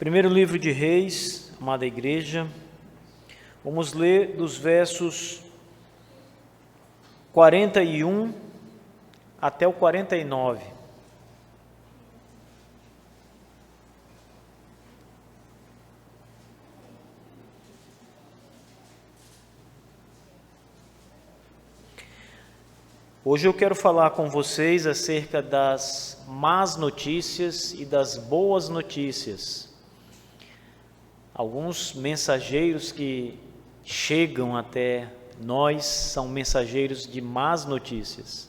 Primeiro livro de Reis, amada igreja, vamos ler dos versos 41 até o 49. Hoje eu quero falar com vocês acerca das más notícias e das boas notícias. Alguns mensageiros que chegam até nós são mensageiros de más notícias,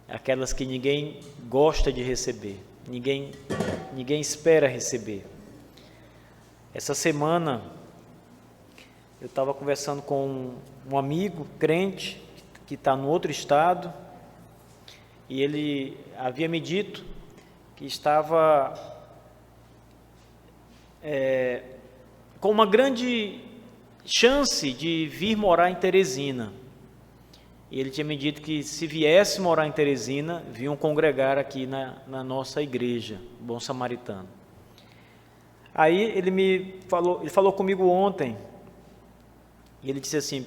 aquelas que ninguém gosta de receber, ninguém espera receber. Essa semana eu estava conversando com um amigo crente que está no outro estado, e ele havia me dito que estava com uma grande chance de vir morar em Teresina. E ele tinha me dito que se viesse morar em Teresina, vinham congregar aqui na nossa igreja, Bom Samaritano. Aí ele falou comigo ontem, e ele disse assim: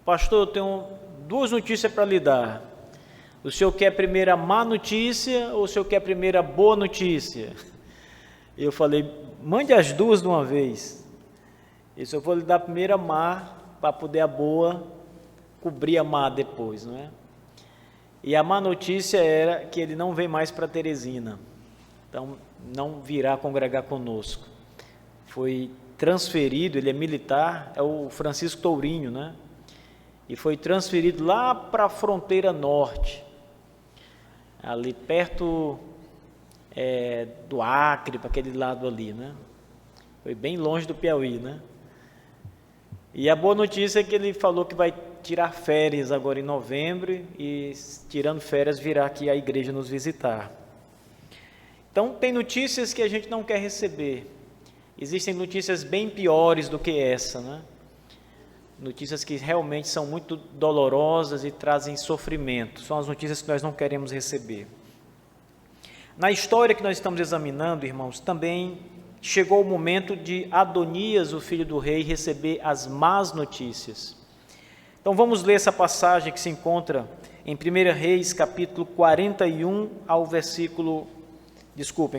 pastor, eu tenho duas notícias para lhe dar. O senhor quer primeiro a má notícia ou o senhor quer primeiro a boa notícia? Eu falei: mande as duas de uma vez. E se eu vou lhe dar primeiro a má, para poder a boa cobrir a má depois, não é? E a má notícia era que ele não vem mais para Teresina, então não virá congregar conosco. Foi transferido, ele é militar, é o Francisco Tourinho, né? E foi transferido lá para a fronteira norte, ali perto do Acre, para aquele lado ali, né? Foi bem longe do Piauí, né? E a boa notícia é que ele falou que vai tirar férias agora em novembro e, tirando férias, virá aqui à igreja nos visitar. Então, tem notícias que a gente não quer receber. Existem notícias bem piores do que essa, né? Notícias que realmente são muito dolorosas e trazem sofrimento. São as notícias que nós não queremos receber. Na história que nós estamos examinando, irmãos, também chegou o momento de Adonias, o filho do rei, receber as más notícias. Então vamos ler essa passagem que se encontra em 1 Reis, capítulo 41 ao versículo...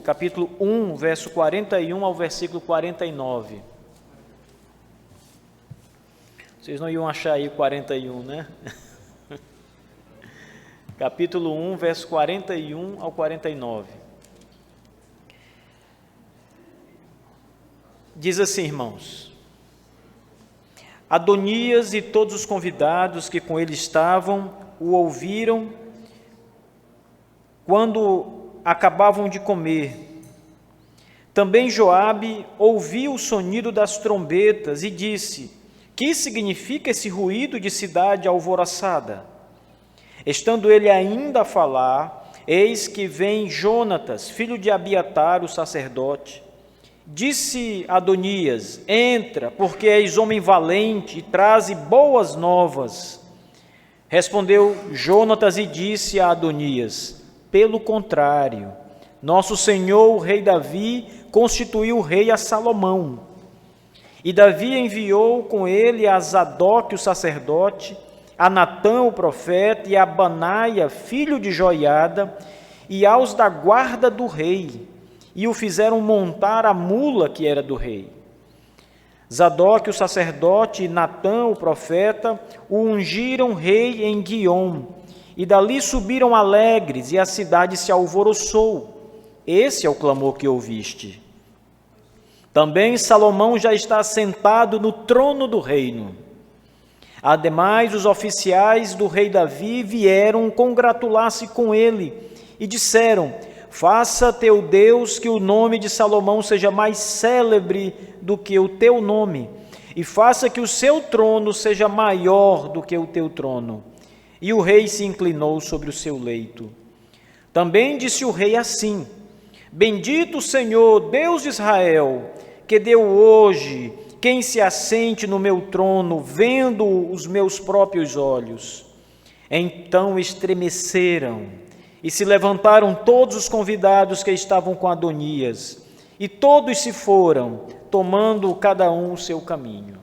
capítulo 1, verso 41 ao versículo 49. Vocês não iam achar aí o 41, né? Capítulo 1, verso 41 ao 49. Diz assim, irmãos: Adonias e todos os convidados que com ele estavam o ouviram quando acabavam de comer. Também Joabe ouviu o sonido das trombetas e disse: que significa esse ruído de cidade alvoroçada? Estando ele ainda a falar, eis que vem Jonatas, filho de Abiatar, o sacerdote. Disse Adonias: entra, porque és homem valente e traze boas novas. Respondeu Jonatas e disse a Adonias: pelo contrário, nosso senhor, o rei Davi, constituiu rei a Salomão. E Davi enviou com ele a Zadoque, o sacerdote, a Natã, o profeta, e a Banaia, filho de Joiada, e aos da guarda do rei, e o fizeram montar a mula que era do rei. Zadoque, o sacerdote, e Natã, o profeta, o ungiram rei em Guiom, e dali subiram alegres, e a cidade se alvoroçou. Esse é o clamor que ouviste. Também Salomão já está sentado no trono do reino. Ademais, os oficiais do rei Davi vieram congratular-se com ele e disseram: faça teu Deus que o nome de Salomão seja mais célebre do que o teu nome, e faça que o seu trono seja maior do que o teu trono. E o rei se inclinou sobre o seu leito. Também disse o rei assim: bendito o Senhor, Deus de Israel, que deu hoje quem se assente no meu trono, vendo os meus próprios olhos. Então estremeceram e se levantaram todos os convidados que estavam com Adonias, e todos se foram, tomando cada um o seu caminho.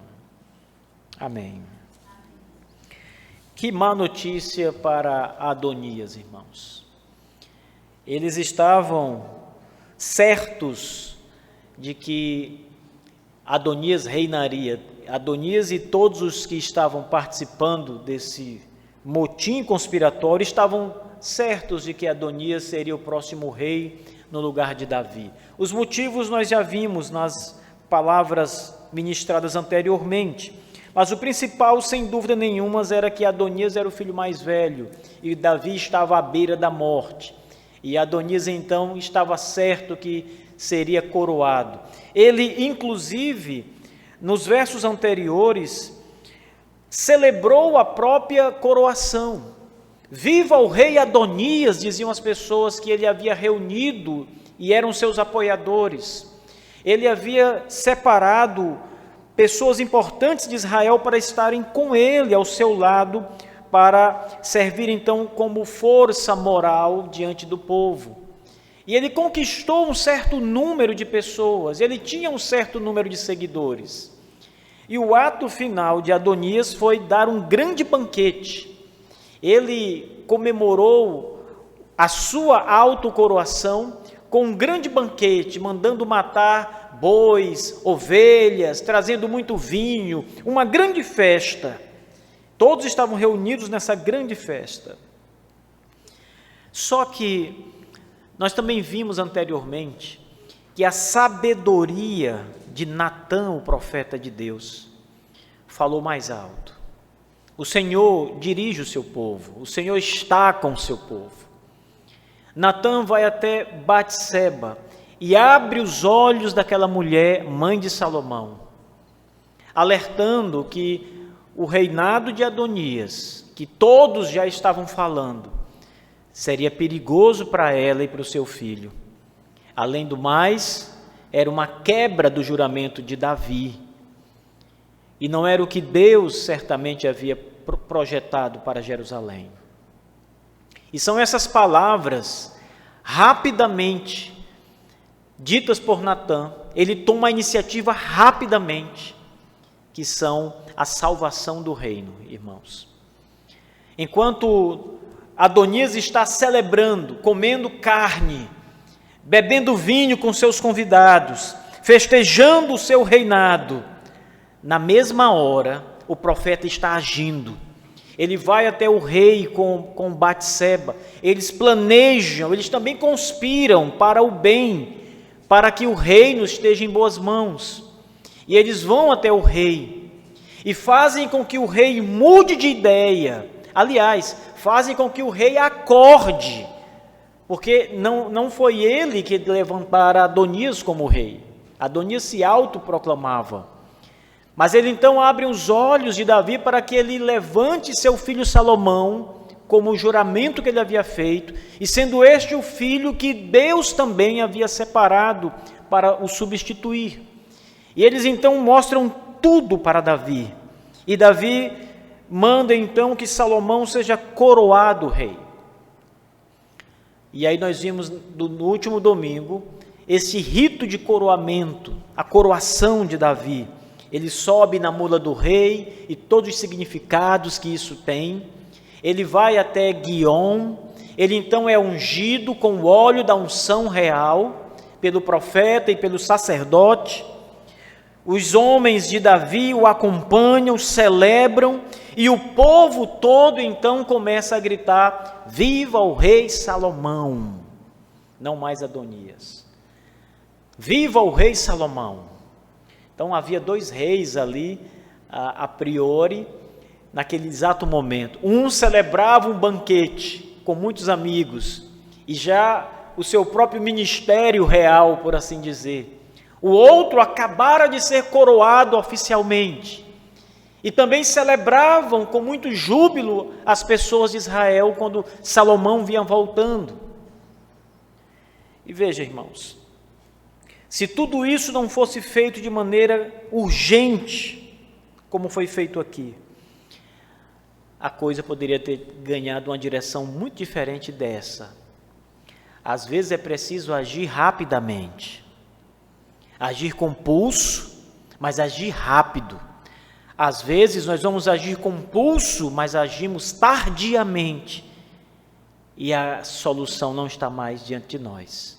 Amém. Que má notícia para Adonias, irmãos. Eles estavam certos de que Adonias reinaria. Adonias e todos os que estavam participando desse motim conspiratório estavam certos de que Adonias seria o próximo rei no lugar de Davi. Os motivos nós já vimos nas palavras ministradas anteriormente, mas o principal, sem dúvida nenhuma, era que Adonias era o filho mais velho e Davi estava à beira da morte. E Adonias, então, estava certo que seria coroado. Ele, inclusive, nos versos anteriores, celebrou a própria coroação. Viva o rei Adonias, diziam as pessoas que ele havia reunido e eram seus apoiadores. Ele havia separado pessoas importantes de Israel para estarem com ele, ao seu lado, para servir então como força moral diante do povo. E ele conquistou um certo número de pessoas, ele tinha um certo número de seguidores. E o ato final de Adonias foi dar um grande banquete. Ele comemorou a sua autocoroação com um grande banquete, mandando matar bois, ovelhas, trazendo muito vinho, uma grande festa. Todos estavam reunidos nessa grande festa. Só que nós também vimos anteriormente que a sabedoria de Natã, o profeta de Deus, falou mais alto. O Senhor dirige o seu povo, o Senhor está com o seu povo. Natã vai até Batseba e abre os olhos daquela mulher, mãe de Salomão, alertando que o reinado de Adonias, que todos já estavam falando, seria perigoso para ela e para o seu filho. Além do mais, era uma quebra do juramento de Davi. E não era o que Deus certamente havia projetado para Jerusalém. E são essas palavras, rapidamente, ditas por Natã, ele toma a iniciativa rapidamente, que são a salvação do reino, irmãos. Enquanto Adonias está celebrando, comendo carne, bebendo vinho com seus convidados, festejando o seu reinado, na mesma hora, o profeta está agindo. Ele vai até o rei com Batseba, eles planejam, eles também conspiram para o bem, para que o reino esteja em boas mãos. E eles vão até o rei e fazem com que o rei mude de ideia. Aliás, fazem com que o rei acorde, porque não foi ele que levantara Adonias como rei. Adonias se autoproclamava. Mas ele então abre os olhos de Davi para que ele levante seu filho Salomão, como o juramento que ele havia feito, e sendo este o filho que Deus também havia separado para o substituir. E eles então mostram tudo para Davi. E Davi manda então que Salomão seja coroado rei. E aí nós vimos no último domingo esse rito de coroamento, a coroação de Davi. Ele sobe na mula do rei e todos os significados que isso tem. Ele vai até Guiom, ele então é ungido com o óleo da unção real pelo profeta e pelo sacerdote. Os homens de Davi o acompanham, celebram, e o povo todo então começa a gritar: viva o rei Salomão, não mais Adonias. Viva o rei Salomão. Então havia dois reis ali, a priori, naquele exato momento. Um celebrava um banquete com muitos amigos, e já o seu próprio ministério real, por assim dizer. O outro acabara de ser coroado oficialmente. E também celebravam com muito júbilo as pessoas de Israel quando Salomão vinha voltando. E veja, irmãos, se tudo isso não fosse feito de maneira urgente, como foi feito aqui, a coisa poderia ter ganhado uma direção muito diferente dessa. Às vezes é preciso agir rapidamente. Agir com pulso, mas agir rápido. Às vezes nós vamos agir com pulso, mas agimos tardiamente. E a solução não está mais diante de nós.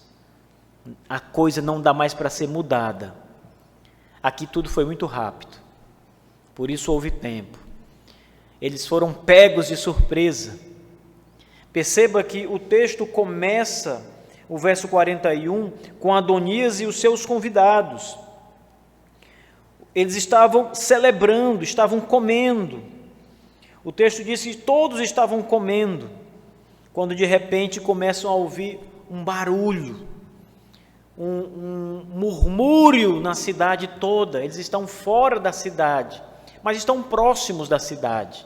A coisa não dá mais para ser mudada. Aqui tudo foi muito rápido. Por isso houve tempo. Eles foram pegos de surpresa. Perceba que o texto começa, o verso 41, com Adonias e os seus convidados. Eles estavam celebrando, estavam comendo. O texto diz que todos estavam comendo, quando de repente começam a ouvir um barulho, um murmúrio na cidade toda. Eles estão fora da cidade, mas estão próximos da cidade.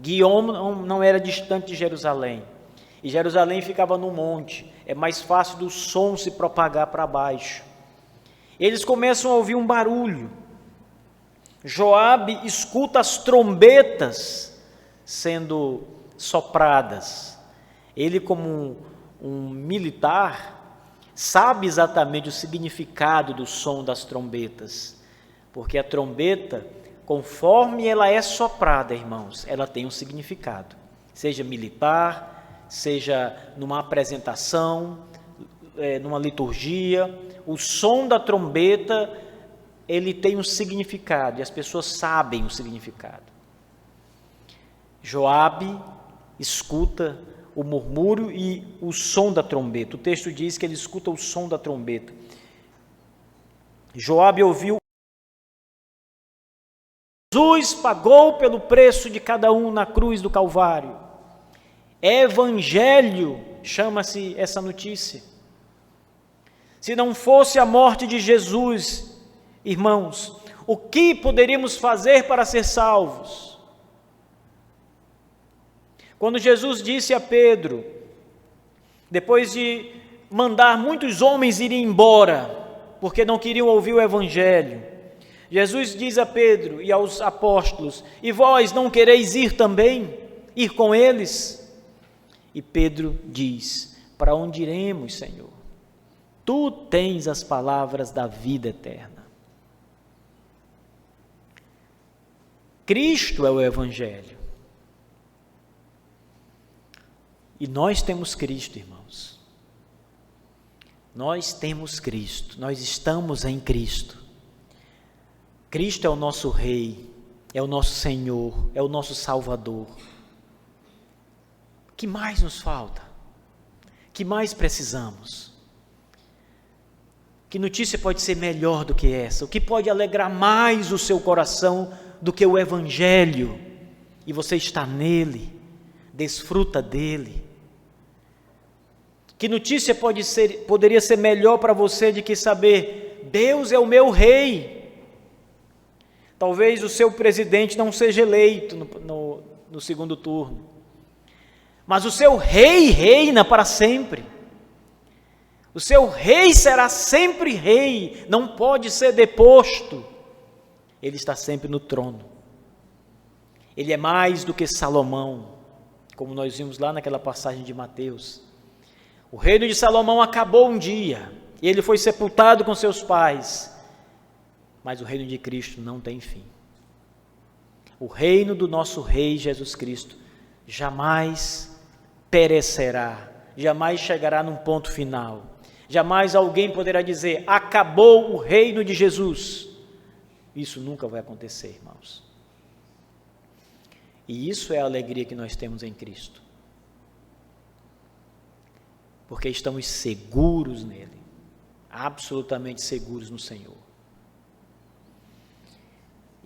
Guiom não era distante de Jerusalém, e Jerusalém ficava no monte, é mais fácil do som se propagar para baixo. Eles começam a ouvir um barulho. Joabe escuta as trombetas sendo sopradas. Ele, como um militar, sabe exatamente o significado do som das trombetas, porque a trombeta, conforme ela é soprada, irmãos, ela tem um significado, seja militar, seja numa apresentação, numa liturgia. O som da trombeta, ele tem um significado, e as pessoas sabem o significado. Joabe escuta o murmúrio e o som da trombeta. O texto diz que ele escuta o som da trombeta. Joabe ouviu: Jesus pagou pelo preço de cada um na cruz do Calvário. Evangelho chama-se essa notícia. Se não fosse a morte de Jesus, irmãos, o que poderíamos fazer para ser salvos? Quando Jesus disse a Pedro, depois de mandar muitos homens irem embora, porque não queriam ouvir o Evangelho, Jesus diz a Pedro e aos apóstolos: e vós não quereis ir também? Ir com eles? E Pedro diz: para onde iremos, Senhor? Tu tens as palavras da vida eterna. Cristo é o Evangelho. E nós temos Cristo, irmãos. Nós temos Cristo, nós estamos em Cristo. Cristo é o nosso Rei, é o nosso Senhor, é o nosso Salvador. O que mais nos falta? O que mais precisamos? Que notícia pode ser melhor do que essa? O que pode alegrar mais o seu coração do que o Evangelho? E você está nele, desfruta dele. Que notícia poderia ser melhor para você de que saber: Deus é o meu Rei? Talvez o seu presidente não seja eleito no segundo turno, mas o seu Rei reina para sempre. O seu Rei será sempre Rei, não pode ser deposto. Ele está sempre no trono. Ele é mais do que Salomão, como nós vimos lá naquela passagem de Mateus. O reino de Salomão acabou um dia, e ele foi sepultado com seus pais, mas o reino de Cristo não tem fim. O reino do nosso Rei Jesus Cristo jamais perecerá, jamais chegará num ponto final. Jamais alguém poderá dizer: acabou o reino de Jesus. Isso nunca vai acontecer, irmãos. E isso é a alegria que nós temos em Cristo, porque estamos seguros nele, absolutamente seguros no Senhor.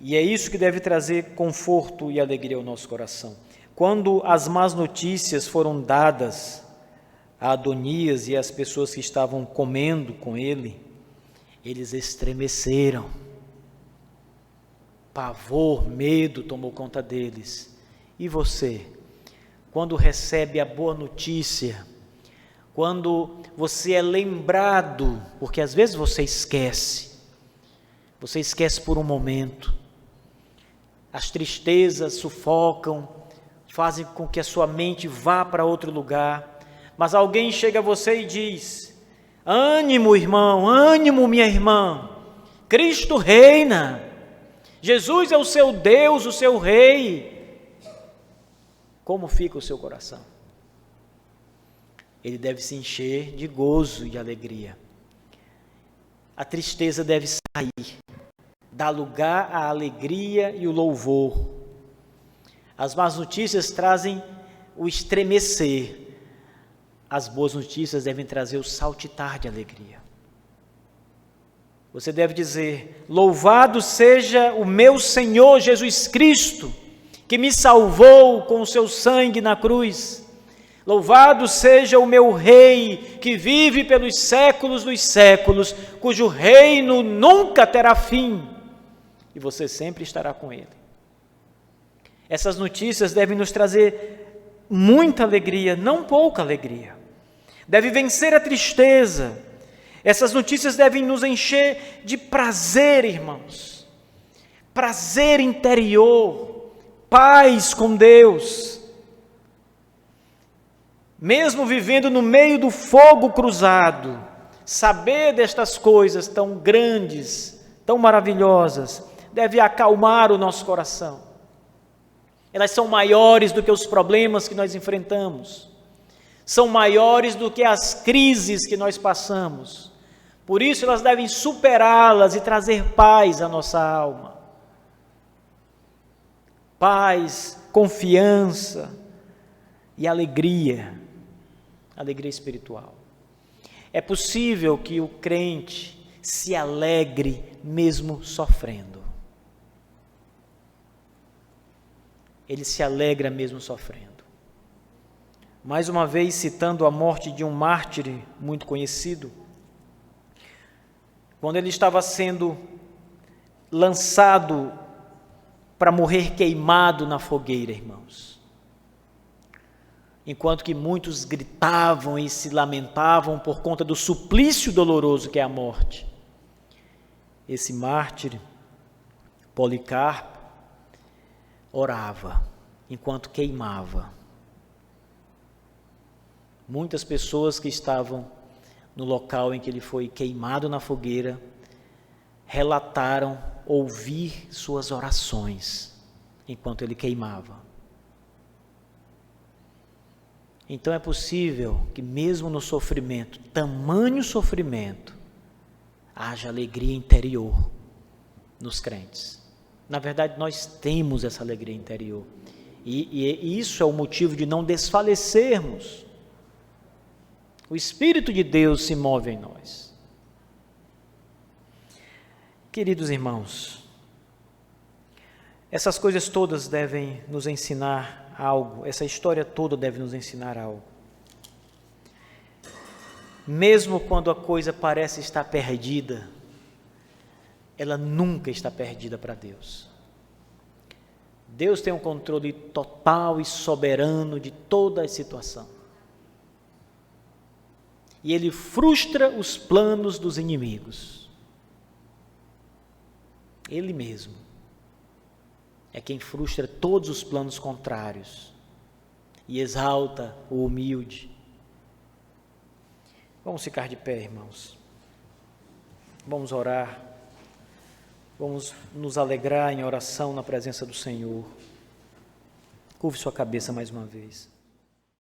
E é isso que deve trazer conforto e alegria ao nosso coração. Quando as más notícias foram dadas a Adonias e as pessoas que estavam comendo com ele, eles estremeceram. Pavor, medo tomou conta deles. E você, quando recebe a boa notícia, quando você é lembrado, porque às vezes você esquece por um momento, as tristezas sufocam, fazem com que a sua mente vá para outro lugar, mas alguém chega a você e diz: ânimo, irmão, ânimo, minha irmã, Cristo reina. Jesus é o seu Deus, o seu Rei. Como fica o seu coração? Ele deve se encher de gozo e de alegria. A tristeza deve sair, dar lugar à alegria e o louvor. As más notícias trazem o estremecer. As boas notícias devem trazer o saltitar de alegria. Você deve dizer: louvado seja o meu Senhor Jesus Cristo, que me salvou com o seu sangue na cruz. Louvado seja o meu Rei, que vive pelos séculos dos séculos, cujo reino nunca terá fim, e você sempre estará com ele. Essas notícias devem nos trazer muita alegria, não pouca alegria. Deve vencer a tristeza. Essas notícias devem nos encher de prazer, irmãos. Prazer interior, paz com Deus. Mesmo vivendo no meio do fogo cruzado, saber destas coisas tão grandes, tão maravilhosas, deve acalmar o nosso coração. Elas são maiores do que os problemas que nós enfrentamos, são maiores do que as crises que nós passamos. Por isso elas devem superá-las e trazer paz à nossa alma. Paz, confiança e alegria espiritual. É possível que o crente se alegre mesmo sofrendo. Ele se alegra mesmo sofrendo. Mais uma vez, citando a morte de um mártir muito conhecido, quando ele estava sendo lançado para morrer queimado na fogueira, irmãos. Enquanto que muitos gritavam e se lamentavam por conta do suplício doloroso que é a morte. Esse mártir, Policarpo, orava enquanto queimava. Muitas pessoas que estavam no local em que ele foi queimado na fogueira relataram ouvir suas orações enquanto ele queimava. Então é possível que mesmo no sofrimento, tamanho sofrimento, haja alegria interior nos crentes. Na verdade, nós temos essa alegria interior. E isso é o motivo de não desfalecermos. O Espírito de Deus se move em nós. Queridos irmãos, essas coisas todas devem nos ensinar algo, essa história toda deve nos ensinar algo. Mesmo quando a coisa parece estar perdida, ela nunca está perdida para Deus. Deus tem um controle total e soberano de toda a situação. E Ele frustra os planos dos inimigos. Ele mesmo é quem frustra todos os planos contrários e exalta o humilde. Vamos ficar de pé, irmãos. Vamos orar. Vamos nos alegrar em oração na presença do Senhor. Curve sua cabeça mais uma vez.